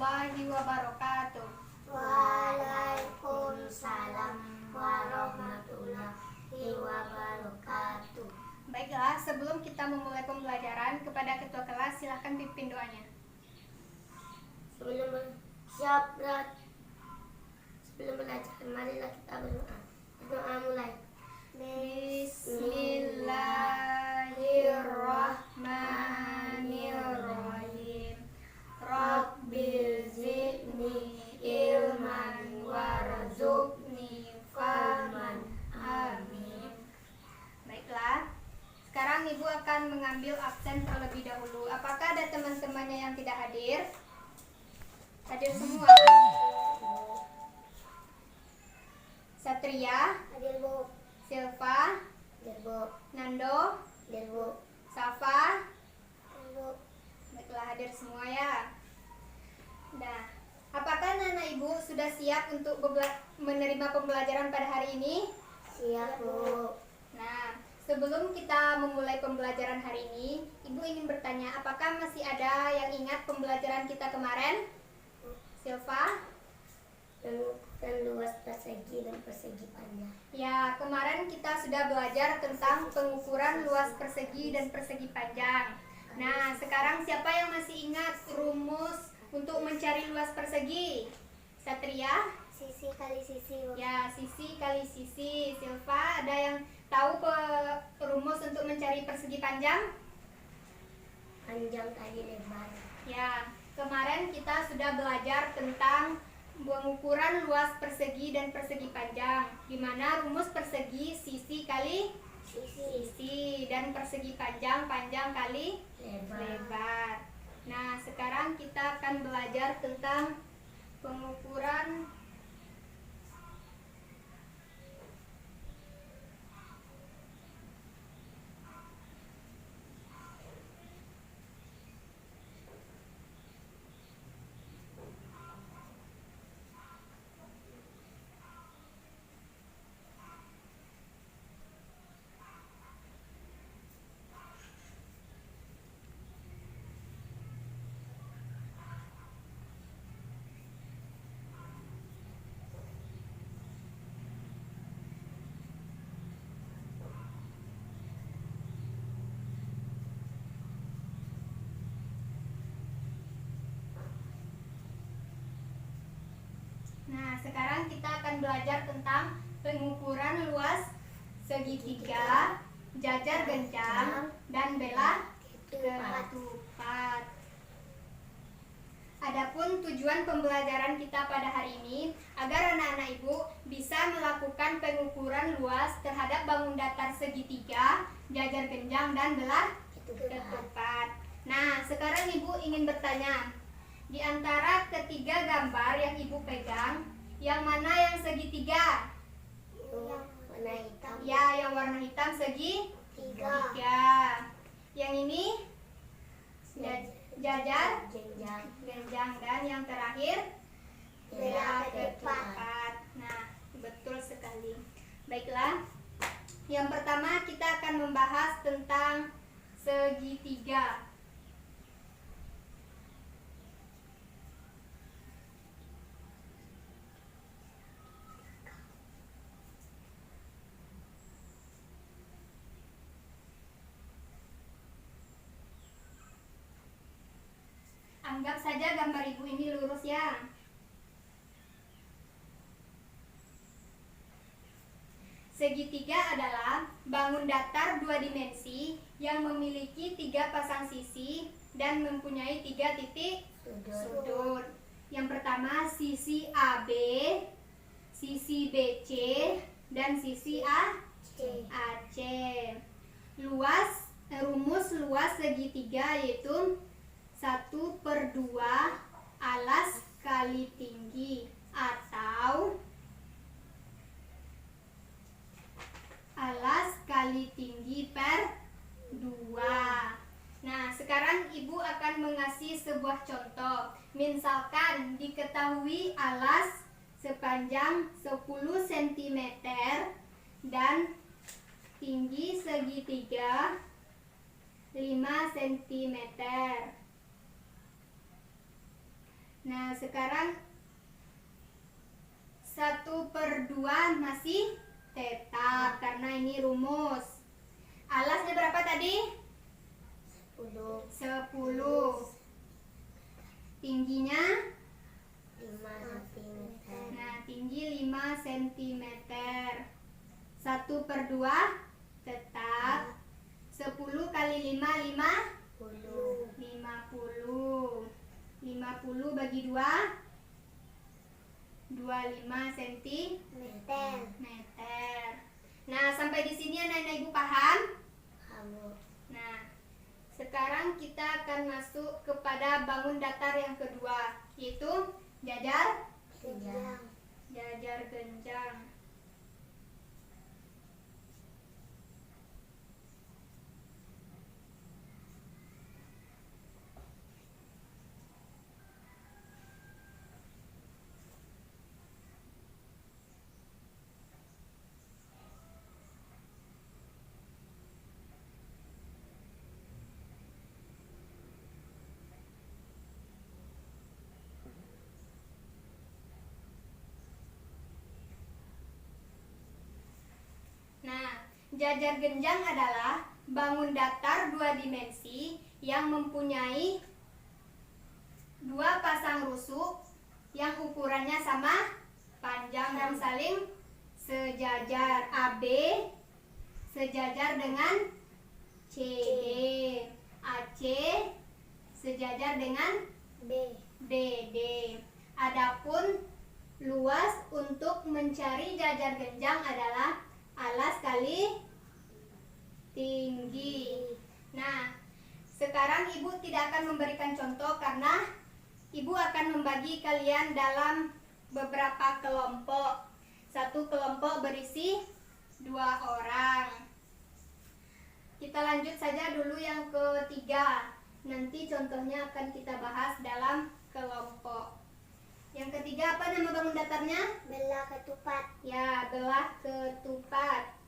warahmatullahi wabarakatuh. Waalaikumsalam warahmatullahi wabarakatuh. Baiklah, sebelum kita memulai pembelajaran, kepada ketua kelas silahkan pimpin doanya. Sebelum belajar, marilah kita berdoa. Berdoa mulai. Bismillahirrahmanirrahim. Rabbil zidni ilman warzuqni fahman. Amin. Baiklah, sekarang Ibu akan mengambil absen terlebih dahulu. Apakah ada teman-temannya yang tidak hadir? Hadir semua? Satria, Hadir, Bu. Silva, Hadir, Bu. Nando, Hadir, Bu. Safa. Hadir, Bu. Baiklah, hadir semua ya. Nah, apakah anak Ibu sudah siap untuk menerima pembelajaran pada hari ini? Siap, Bu. Nah, sebelum kita memulai pembelajaran hari ini, Ibu ingin bertanya, apakah masih ada yang ingat pembelajaran kita kemarin? Silva? Dan luas persegi dan persegi panjang. Ya, kemarin kita sudah belajar tentang pengukuran luas persegi dan persegi panjang. Nah, sekarang siapa yang masih ingat rumus untuk mencari luas persegi? Satria? Sisi kali sisi, Bu. Ya, sisi kali sisi. Silva, ada yang tahu rumus untuk mencari persegi panjang? Panjang kali lebar. Ya, kemarin kita sudah belajar tentang pengukuran luas persegi dan persegi panjang, di mana rumus persegi sisi kali sisi dan persegi panjang kali lebar. Nah, sekarang kita akan belajar tentang pengukuran Nah, sekarang kita akan belajar tentang pengukuran luas segitiga, jajar genjang, dan belah ketupat. Adapun tujuan pembelajaran kita pada hari ini agar anak-anak Ibu bisa melakukan pengukuran luas terhadap bangun datar segitiga, jajar genjang, dan belah ketupat. Nah, sekarang Ibu ingin bertanya, di antara ketiga gambar yang Ibu pegang, yang mana yang segitiga? Yang warna hitam. Ya, yang warna hitam segitiga. Yang ini jajar genjang, dan yang terakhir belah ketupat. Nah, betul sekali. Baiklah, yang pertama kita akan membahas tentang segitiga. Anggap saja gambar Ibu ini lurus ya. Segitiga adalah bangun datar dua dimensi yang memiliki tiga pasang sisi dan mempunyai tiga titik sudut. Yang pertama sisi AB, sisi BC, dan sisi AC. Rumus luas segitiga yaitu 1/2 alas kali tinggi atau alas kali tinggi per 2. Nah, sekarang Ibu akan mengasih sebuah contoh. Misalkan diketahui alas sepanjang 10 cm dan tinggi segitiga 5 cm. Nah, sekarang 1/2 masih tetap karena ini rumus. Alasnya berapa tadi? 10. Tingginya? 5 cm. Nah, tinggi 5 cm. 1/2 tetap. 10 kali 5, 50. 50 bagi 2, 25 cm. Nah, sampai di sini anak-anak ibu paham? Nah, sekarang kita akan masuk kepada bangun datar yang kedua, yaitu jajar genjang. Nah, jajar genjang adalah bangun datar 2 dimensi yang mempunyai 2 pasang rusuk yang ukurannya sama panjang dan saling sejajar. AB sejajar dengan CD, AC sejajar dengan BD. Adapun luas untuk mencari jajar genjang adalah alas kali tinggi. Nah, sekarang ibu tidak akan memberikan contoh karena ibu akan membagi kalian dalam beberapa kelompok. Satu kelompok berisi 2 orang. Kita lanjut saja dulu yang ketiga. Nanti contohnya akan kita bahas dalam kelompok. Yang ketiga apa nama bangun datarnya? Belah ketupat. Ya, belah ketupat.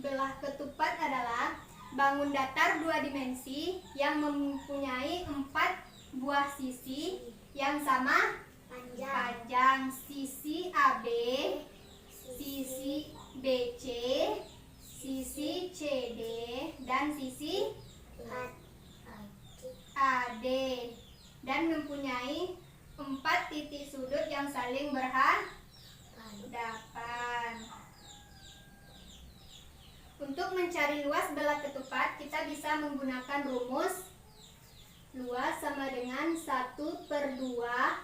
Belah ketupat adalah bangun datar 2 dimensi yang mempunyai 4 buah sisi yang sama panjang. Sisi AB, sisi BC, sisi CD, dan sisi AD, dan mempunyai 4 titik sudut yang saling berhadapan. Untuk mencari luas belah ketupat, kita bisa menggunakan rumus luas sama dengan 1/2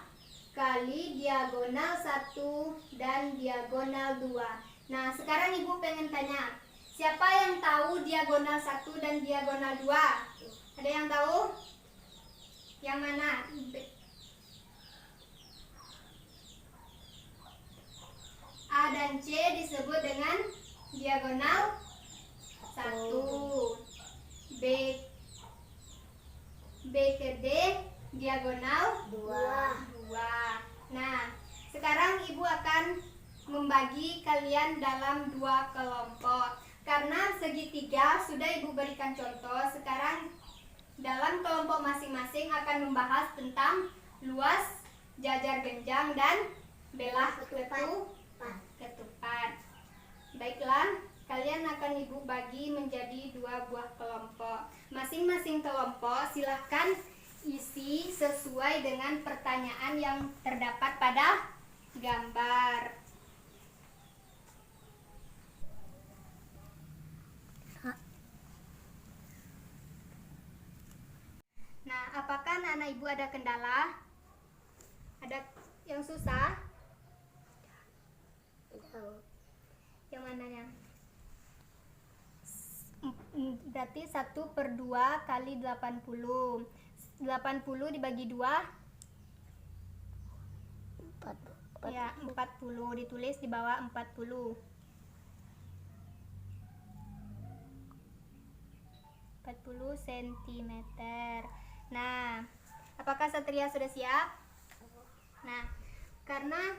kali diagonal 1 dan diagonal 2. Nah, sekarang ibu pengen tanya, siapa yang tahu diagonal 1 dan diagonal 2? Ada yang tahu? Yang mana? A dan C disebut dengan diagonal 1. B ke D diagonal 2. Nah, sekarang ibu akan membagi kalian dalam 2 kelompok. Karena segitiga sudah ibu berikan contoh, sekarang dalam kelompok masing-masing akan membahas tentang luas, jajar genjang, dan belah ketupat. Baiklah, kalian akan ibu bagi menjadi 2 buah kelompok. Masing-masing kelompok silahkan isi sesuai dengan pertanyaan yang terdapat pada gambar. Nah, apakah anak-anak ibu ada kendala? Ada yang susah? Yang mananya? Berarti 1/2 kali 80. 80 dibagi 2 Ya, 40. Ditulis di bawah 40. 40 cm. Nah, apakah Satria sudah siap? Nah, karena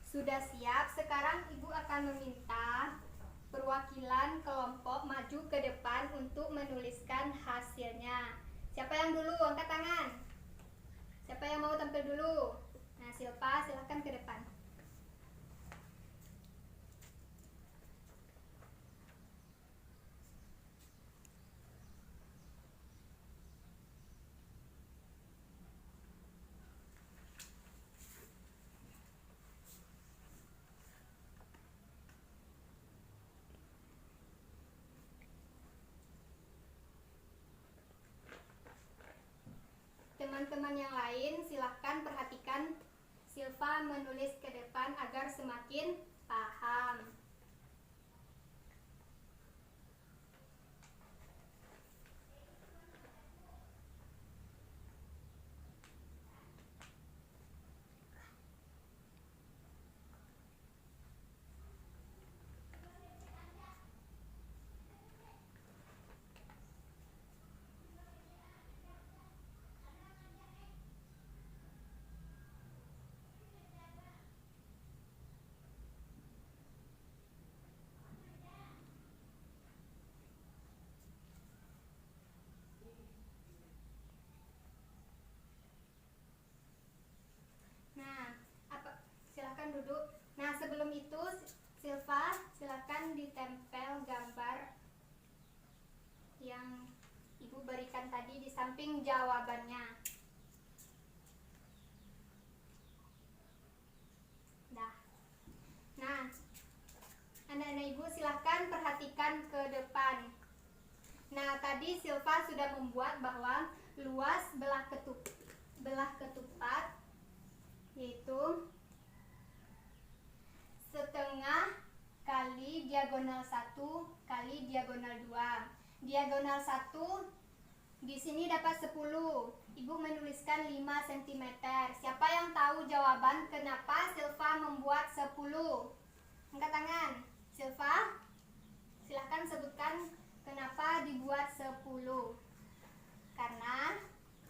sudah siap, sekarang Ibu akan meminta perwakilan kelompok maju ke depan untuk menuliskan hasilnya. Siapa yang dulu? Angkat tangan. Siapa yang mau tampil dulu? Nah, Silva, silahkan ke depan. Teman-teman yang lain silahkan perhatikan Silva menulis ke depan agar semakin paham. Silahkan duduk. Nah, sebelum itu Silva, silahkan ditempel gambar yang Ibu berikan tadi di samping jawabannya. Dah. Nah, anak-anak Ibu silahkan perhatikan ke depan. Nah, tadi Silva sudah membuat bahwa luas belah ketupat yaitu setengah kali diagonal 1 kali diagonal 2. Diagonal 1 di sini dapat 10. Ibu menuliskan 5 cm. Siapa yang tahu jawaban kenapa Silva membuat 10? Angkat tangan. Silva, silahkan sebutkan kenapa dibuat 10. Karena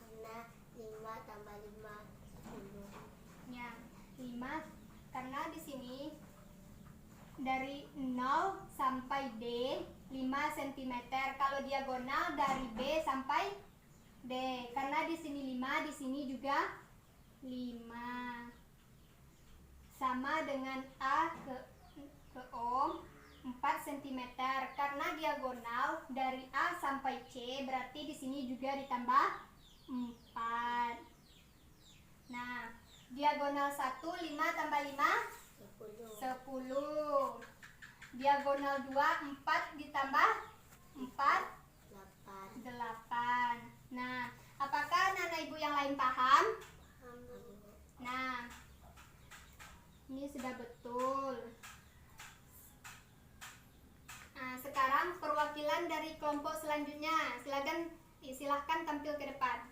5 tambah 5 10. Ya, 5 karena di sini dari 0 sampai D 5 cm. Kalau diagonal dari B sampai D. Karena di sini 5, di sini juga 5. Sama dengan A ke O 4 cm. Karena diagonal dari A sampai C, berarti di sini juga ditambah 4. Nah, diagonal 1 5 tambah 5 10. Diagonal 2 4 ditambah 4 8. Nah, apakah anak-anak Ibu yang lain paham? Nah, ini sudah betul. Nah, sekarang perwakilan dari kelompok selanjutnya. Silahkan tampil ke depan.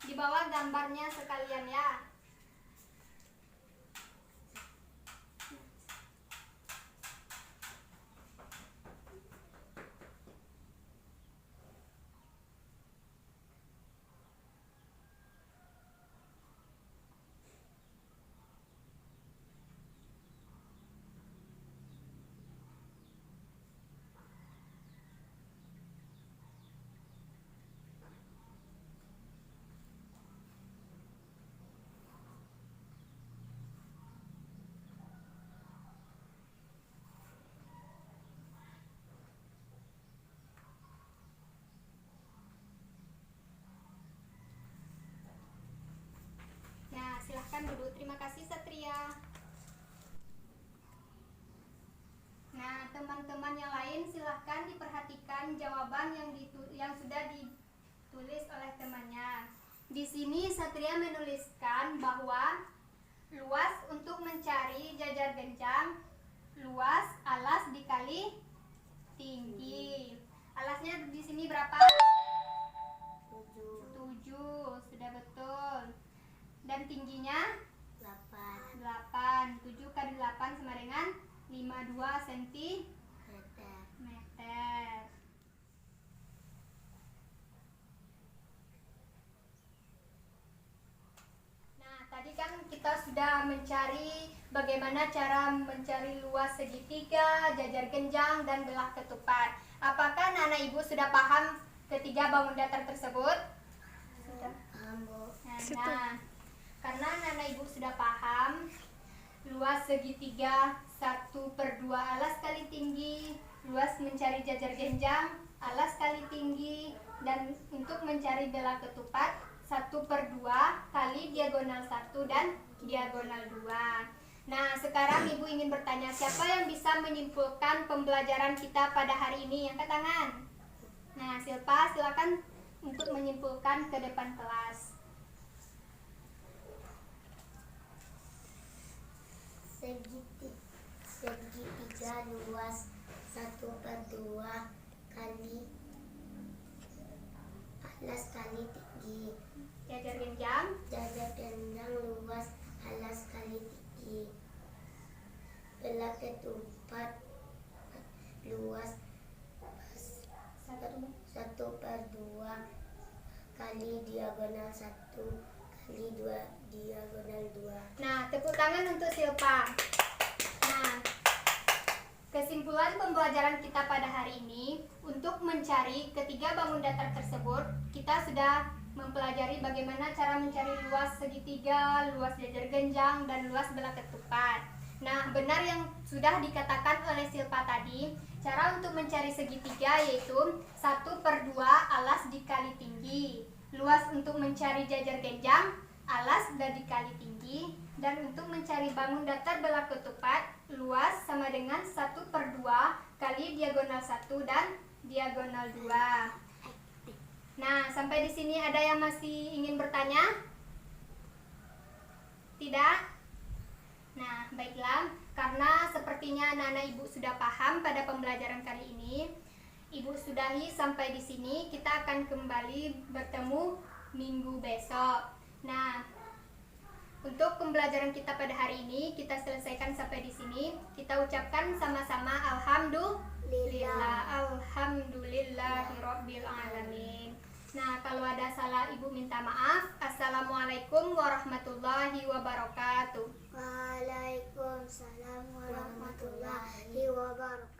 Di bawah gambarnya sekalian ya. Nah, silahkan duduk. Terima kasih Satria. Nah, teman-teman yang lain silahkan diperhatikan jawaban yang sudah ditulis oleh temannya. Di sini Satria menuliskan bahwa luas untuk mencari jajar genjang, luas alas dikali tinggi. Alasnya di sini berapa? 7. Sudah betul. Dan Dan tingginya 8 8. 7 kali 8 sama dengan 52 cm. Nah, tadi kan kita sudah mencari bagaimana cara mencari luas segitiga, jajar genjang, dan belah ketupat. Apakah anak ibu sudah paham ketiga bangun datar tersebut? Sudah. Nah, karena anak ibu sudah paham, luas segitiga 1/2 alas kali tinggi, luas mencari jajar genjang alas kali tinggi, dan untuk mencari belah ketupat 1/2 kali diagonal 1 dan diagonal 2. Nah, sekarang ibu ingin bertanya, siapa yang bisa menyimpulkan pembelajaran kita pada hari ini? Angkat tangan. Nah, Silpa, silakan untuk menyimpulkan ke depan kelas. Segitiga luas 1/2 kali alas kali tinggi. Jajar genjang Jajar genjang luas alas kali tinggi. Belah ketupat luas 1/2 kali diagonal 1 kali diagonal 2. Nah, tepuk tangan untuk Silpa. Nah, kesimpulan pembelajaran kita pada hari ini, untuk mencari ketiga bangun datar tersebut, kita sudah mempelajari bagaimana cara mencari luas segitiga, luas jajar genjang, dan luas belah ketupat. Nah, benar yang sudah dikatakan oleh Silpa tadi, cara untuk mencari segitiga yaitu 1/2 alas dikali tinggi. Luas untuk mencari jajar genjang, alas dan dikali tinggi. Dan untuk mencari bangun datar belah ketupat, luas sama dengan 1/2 kali diagonal 1 dan diagonal 2. Nah, sampai di sini ada yang masih ingin bertanya? Tidak? Nah, baiklah. Karena sepertinya anak-anak ibu sudah paham pada pembelajaran kali ini, ibu sudahi sampai di sini. Kita akan kembali bertemu minggu besok. Nah, untuk pembelajaran kita pada hari ini kita selesaikan sampai di sini. Kita ucapkan sama-sama alhamdulillah, alhamdulillahirabbil alamin. Nah, kalau ada salah ibu minta maaf. Assalamualaikum warahmatullahi wabarakatuh. Waalaikumsalam warahmatullahi wabarakatuh.